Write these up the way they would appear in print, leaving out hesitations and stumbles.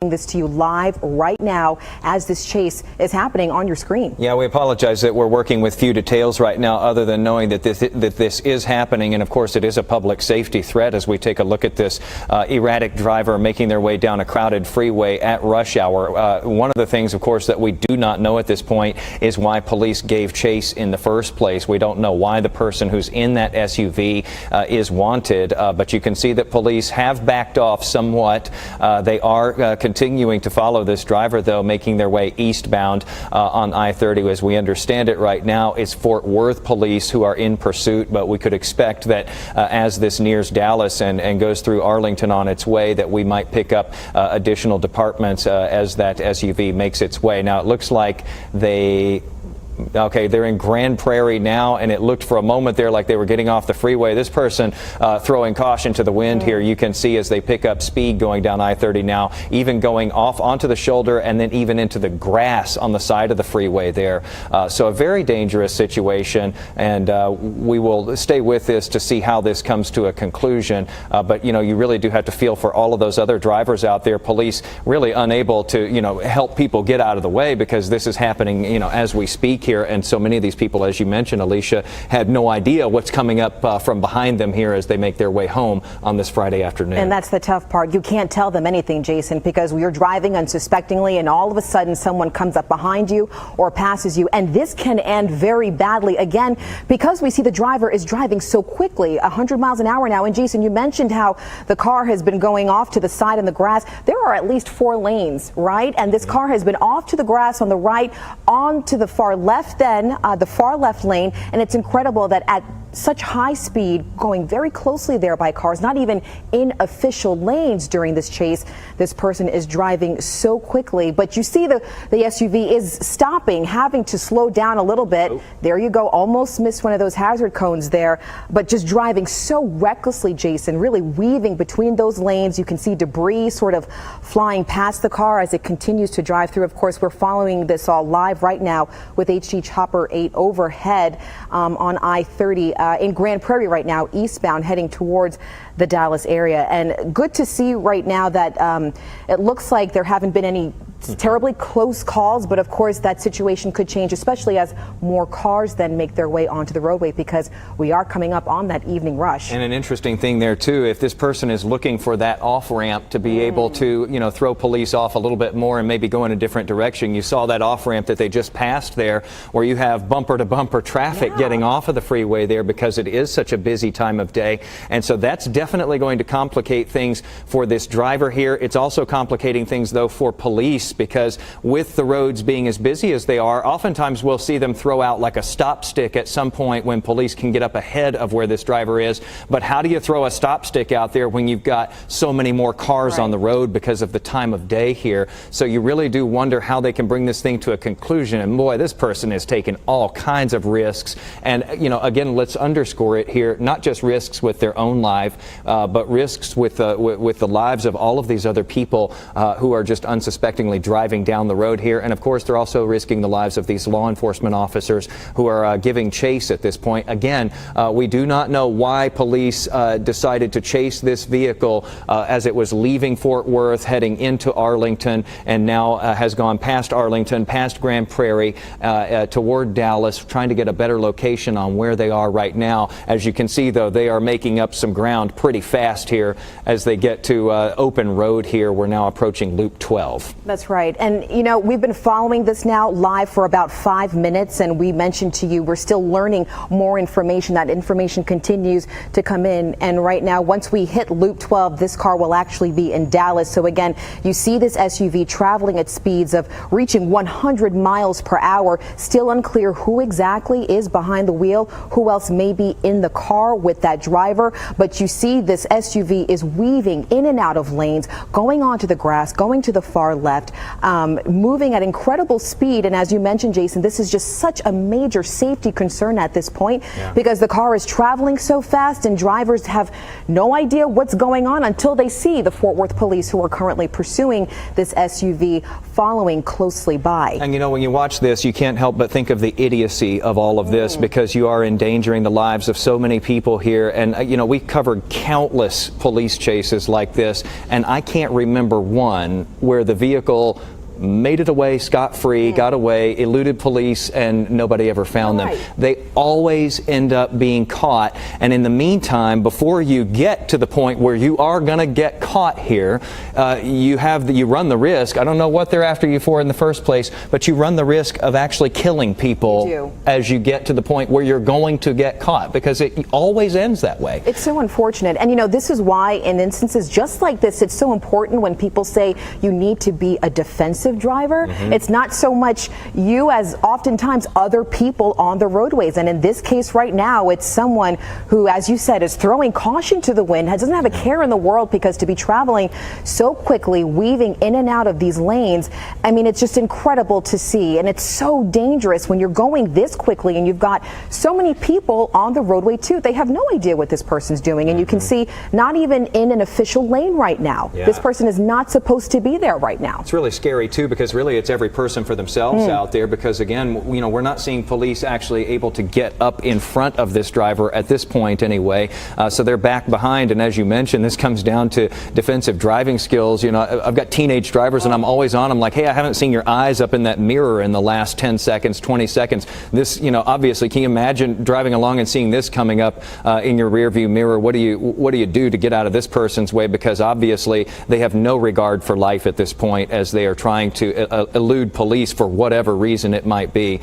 this to you live right now as this chase is happening on your screen. Yeah, we apologize that we're working with few details right now other than knowing that this is happening, and of course it is a public safety threat as we take a look at this erratic driver making their way down a crowded freeway at rush hour. One of the things, of course, that we do not know at this point is why police gave chase in the first place. We don't know why the person who's in that SUV is wanted, but you can see that police have backed off somewhat. They are continuing to follow this driver, though, making their way eastbound on I-30. As we understand it right now, it's Fort Worth police who are in pursuit, but we could expect that as this nears Dallas and goes through Arlington on its way, that we might pick up additional departments as that SUV makes its way. Now, it looks like they're in Grand Prairie now, and it looked for a moment there like they were getting off the freeway. This person throwing caution to the wind here. You can see as they pick up speed going down I-30 now, even going off onto the shoulder and then even into the grass on the side of the freeway there. So a very dangerous situation, and we will stay with this to see how this comes to a conclusion. But, you know, you really do have to feel for all of those other drivers out there. Police really unable to, you know, help people get out of the way because this is happening, you know, as we speak here, and so many of these people, as you mentioned, Alicia, had no idea what's coming up from behind them here as they make their way home on this Friday afternoon. And that's the tough part. You can't tell them anything, Jason, because you're driving unsuspectingly and all of a sudden someone comes up behind you or passes you, and this can end very badly, again, because we see the driver is driving so quickly, 100 miles an hour now. And Jason, you mentioned how the car has been going off to the side in the grass. There are at least 4 lanes, right? And this car has been off to the grass on the right, on to the far left, then the far left lane, and it's incredible that at such high speed, going very closely there by cars, not even in official lanes during this chase, this person is driving so quickly. But you see the SUV is stopping, having to slow down a little bit. There you go, almost missed one of those hazard cones there, but just driving so recklessly, Jason, really weaving between those lanes. You can see debris sort of flying past the car as it continues to drive through. Of course, we're following this all live right now with HD Chopper 8 overhead on I-30 in Grand Prairie right now, eastbound, heading towards the Dallas area. And good to see right now that it looks like there haven't been any terribly close calls, but of course that situation could change, especially as more cars then make their way onto the roadway, because we are coming up on that evening rush. And an interesting thing there too, if this person is looking for that off ramp to be able to, you know, throw police off a little bit more and maybe go in a different direction. You saw that off ramp that they just passed there, where you have bumper to bumper traffic getting off of the freeway there because it is such a busy time of day. And so that's definitely going to complicate things for this driver here. It's also complicating things though for police, because with the roads being as busy as they are, oftentimes we'll see them throw out like a stop stick at some point when police can get up ahead of where this driver is. But how do you throw a stop stick out there when you've got so many more cars on the road because of the time of day here? So you really do wonder how they can bring this thing to a conclusion. And boy, this person is taking all kinds of risks. And, you know, again, let's underscore it here, not just risks with their own life, but risks with the lives of all of these other people who are just unsuspectingly driving down the road here. And of course, they're also risking the lives of these law enforcement officers who are giving chase at this point. Again, we do not know why police decided to chase this vehicle as it was leaving Fort Worth, heading into Arlington, and now has gone past Arlington, past Grand Prairie, toward Dallas, trying to get a better location on where they are right now. As you can see, though, they are making up some ground pretty fast here as they get to open road here. We're now approaching Loop 12. That's right. And, you know, we've been following this now live for about 5 minutes, and we mentioned to you we're still learning more information. That information continues to come in. And right now, once we hit Loop 12, this car will actually be in Dallas. So again, you see this SUV traveling at speeds of reaching 100 miles per hour. Still unclear who exactly is behind the wheel, who else may be in the car with that driver. But you see this SUV is weaving in and out of lanes, going onto the grass, going to the far left, moving at incredible speed. And as you mentioned, Jason, this is just such a major safety concern at this point because the car is traveling so fast and drivers have no idea what's going on until they see the Fort Worth police, who are currently pursuing this SUV, following closely by. And you know, when you watch this, you can't help but think of the idiocy of all of this because you are endangering the lives of so many people here. And you know, we covered countless police chases like this, and I can't remember one where the vehicle made it away scot-free, got away, eluded police, and nobody ever found them. They always end up being caught. And in the meantime, before you get to the point where you are going to get caught here, you run the risk. I don't know what they're after you for in the first place, but you run the risk of actually killing people as you get to the point where you're going to get caught, because it always ends that way. It's so unfortunate. And you know, this is why in instances just like this, it's so important when people say you need to be a defensive driver. It's not so much you as oftentimes other people on the roadways. And in this case right now, it's someone who, as you said, is throwing caution to the wind, doesn't have a care in the world, because to be traveling so quickly, weaving in and out of these lanes, I mean, it's just incredible to see. And it's so dangerous when you're going this quickly and you've got so many people on the roadway too. They have no idea what this person's doing. And you can see not even in an official lane right now. This person is not supposed to be there right now. It's really scary too, because really it's every person for themselves out there, because again, you know, we're not seeing police actually able to get up in front of this driver at this point anyway, so they're back behind. And as you mentioned, this comes down to defensive driving skills. You know, I've got teenage drivers and I'm always on them like, hey, I haven't seen your eyes up in that mirror in the last 10 seconds, 20 seconds. This, you know, obviously, can you imagine driving along and seeing this coming up in your rear view mirror? What do you do to get out of this person's way? Because obviously they have no regard for life at this point, as they are trying to elude police for whatever reason it might be.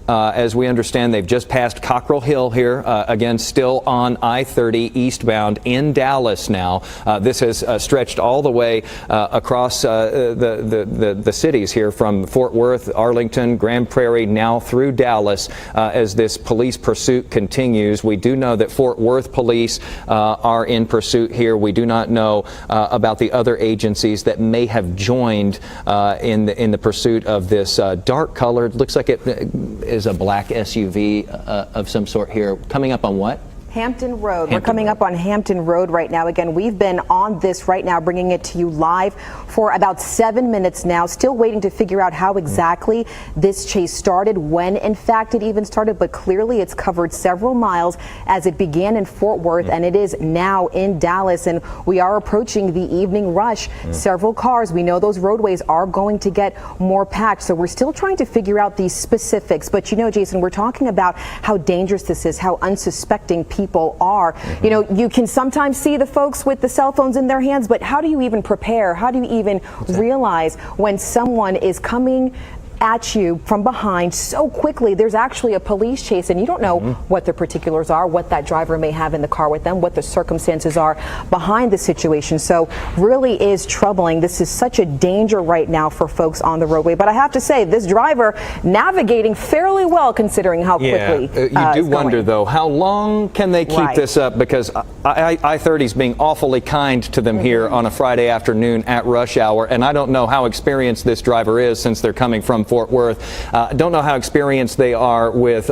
As we understand, they've just passed Cockrell Hill here, again, still on I-30 eastbound in Dallas now. This has stretched all the way across the cities here from Fort Worth, Arlington, Grand Prairie, now through Dallas, as this police pursuit continues. We do know that Fort Worth police are in pursuit here. We do not know about the other agencies that may have joined in the pursuit of this dark-colored, looks like it is a black SUV of some sort here, coming up on what? Hampton Road. We're coming up on Hampton Road right now. Again, we've been on this right now, bringing it to you live for about 7 minutes now, still waiting to figure out how exactly this chase started, when in fact it even started, but clearly it's covered several miles as it began in Fort Worth and it is now in Dallas, and we are approaching the evening rush. Several cars, we know those roadways are going to get more packed, so we're still trying to figure out these specifics. But you know, Jason, we're talking about how dangerous this is, how unsuspecting people are. You know, you can sometimes see the folks with the cell phones in their hands, but how do you even prepare? How do you even realize when someone is coming at you from behind so quickly? There's actually a police chase and you don't know what the particulars are, what that driver may have in the car with them, what the circumstances are behind the situation. So really is troubling. This is such a danger right now for folks on the roadway. But I have to say, this driver navigating fairly well considering how quickly you do wonder though, how long can they keep this up? Because I-30 is being awfully kind to them here on a Friday afternoon at rush hour, and I don't know how experienced this driver is since they're coming from Fort Worth. Don't know how experienced they are with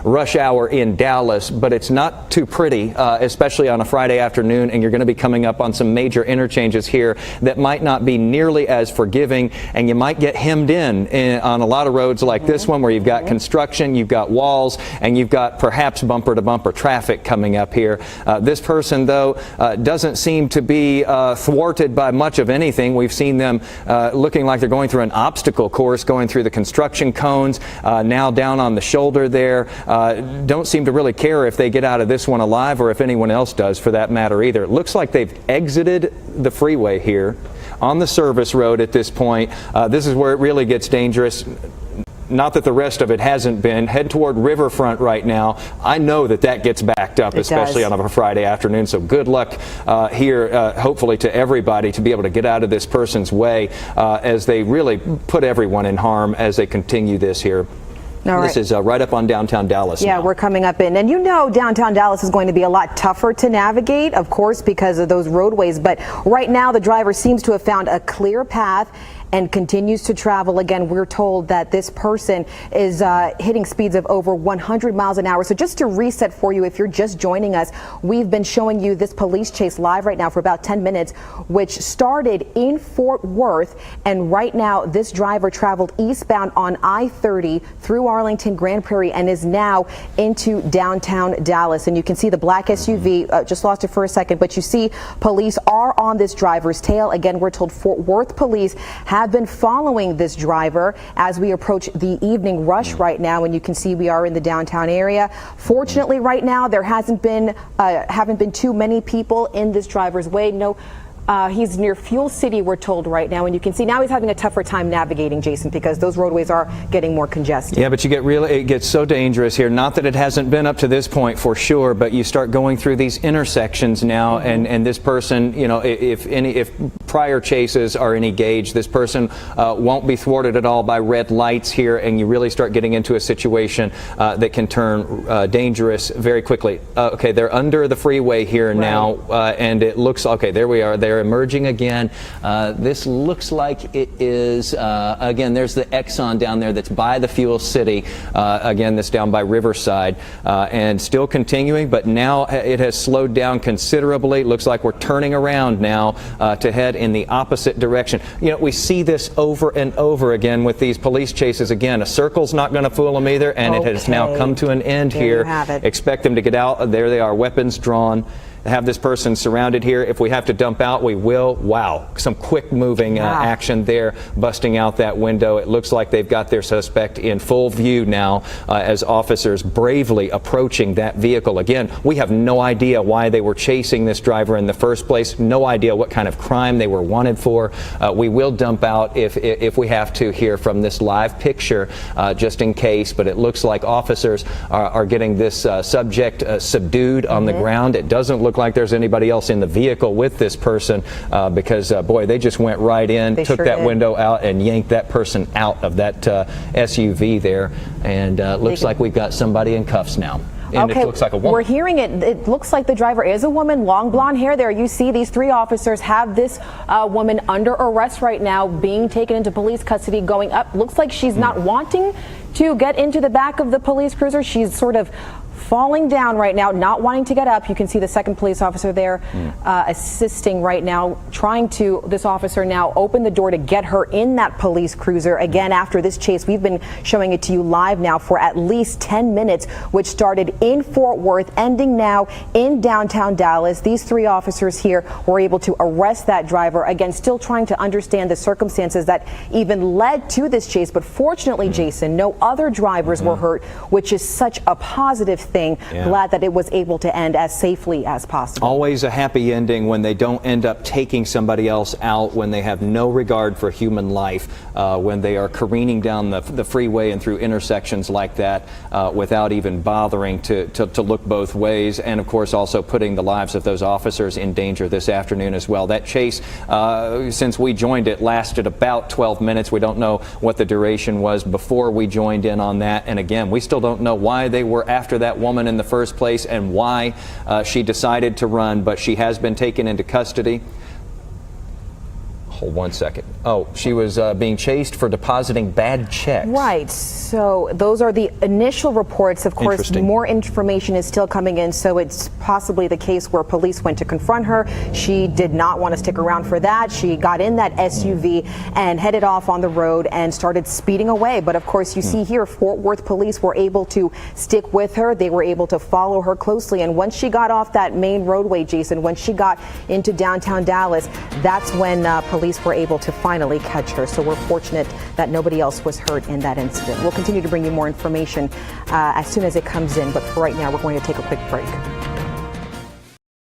rush hour in Dallas, but it's not too pretty, especially on a Friday afternoon, and you're going to be coming up on some major interchanges here that might not be nearly as forgiving, and you might get hemmed in on a lot of roads like this one, where you've got construction, you've got walls, and you've got perhaps bumper-to-bumper traffic coming up here. This person, though, doesn't seem to be thwarted by much of anything. We've seen them looking like they're going through an obstacle course, going through the construction cones, now down on the shoulder there. Don't seem to really care if they get out of this one alive, or if anyone else does for that matter either. It looks like they've exited the freeway here on the service road at this point. This is where it really gets dangerous. Not that the rest of it hasn't been. Head toward Riverfront right now. I know that gets backed up, especially on a Friday afternoon. So good luck here, hopefully, to everybody to be able to get out of this person's way as they really put everyone in harm as they continue this here. This is right up on downtown Dallas. Yeah, now. We're coming up in. And you know, downtown Dallas is going to be a lot tougher to navigate, of course, because of those roadways. But right now, the driver seems to have found a clear path. and continues to travel. Again, we're told that this person is hitting speeds of over 100 miles an hour. So just to reset for you, if you're just joining us, we've been showing you this police chase live right now for about 10 minutes, which started in Fort Worth. And right now, this driver traveled eastbound on I-30 through Arlington, Grand Prairie, and is now into downtown Dallas. And you can see the black SUV, just lost it for a second, but you see police are on this driver's tail. Again, we're told Fort Worth police have been following this driver as we approach the evening rush right now. And you can see we are in the downtown area. Fortunately, right now, there haven't been too many people in this driver's way. No. He's near Fuel City, we're told right now, and you can see now he's having a tougher time navigating, Jason, because those roadways are getting more congested. Yeah, but it gets so dangerous here. Not that it hasn't been up to this point for sure, but you start going through these intersections now, and this person, you know, if prior chases are any gauge, this person won't be thwarted at all by red lights here, and you really start getting into a situation that can turn dangerous very quickly. Okay, they're under the freeway here now, and it looks okay. There we are. They're emerging again. This looks like it is, again, there's the Exxon down there that's by the Fuel City. Again, that's down by Riverside, and still continuing, but now it has slowed down considerably. Looks like we're turning around now to head in the opposite direction. You know, we see this over and over again with these police chases. Again, a circle's not going to fool them either, and it has now come to an end here. You have it. Expect them to get out. There they are, weapons drawn. Have this person surrounded here. If we have to dump out, we will. Wow, some quick moving action there, busting out that window. It looks like they've got their suspect in full view now as officers bravely approaching that vehicle. Again, we have no idea why they were chasing this driver in the first place. No idea what kind of crime they were wanted for. We will dump out if we have to here from this live picture, just in case. But it looks like officers are getting this subject subdued on the ground. It doesn't look like there's anybody else in the vehicle with this person because, boy, they just went right in, took that window out, and yanked that person out of that SUV there. And looks like we've got somebody in cuffs now. And okay, it looks like a woman. We're hearing it. It looks like the driver is a woman, long blonde hair there. You see these three officers have this woman under arrest right now, being taken into police custody, going up. Looks like she's not wanting to get into the back of the police cruiser. She's sort of falling down right now, not wanting to get up. You can see the second police officer there assisting right now, this officer now open the door to get her in that police cruiser. Again, after this chase, we've been showing it to you live now for at least 10 minutes, which started in Fort Worth, ending now in downtown Dallas. These three officers here were able to arrest that driver. Again, still trying to understand the circumstances that even led to this chase. But fortunately, Jason, no other drivers were hurt, which is such a positive thing. Glad that it was able to end as safely as possible. Always a happy ending when they don't end up taking somebody else out, when they have no regard for human life, when they are careening down the freeway and through intersections like that without even bothering to look both ways, and of course also putting the lives of those officers in danger this afternoon as well. That chase, since we joined it, lasted about 12 minutes. We don't know what the duration was before we joined in on that, and again, we still don't know why they were after that woman in the first place and why she decided to run, but she has been taken into custody. Hold 1 second. Oh, she was being chased for depositing bad checks. Right. So those are the initial reports. Of course, more information is still coming in. So it's possibly the case where police went to confront her. She did not want to stick around for that. She got in that SUV and headed off on the road and started speeding away. But of course, you see here, Fort Worth police were able to stick with her. They were able to follow her closely. And once she got off that main roadway, Jason, when she got into downtown Dallas, that's when police were able to finally catch her. So we're fortunate that nobody else was hurt in that incident. We'll continue to bring you more information as soon as it comes in, but for right now, we're going to take a quick break.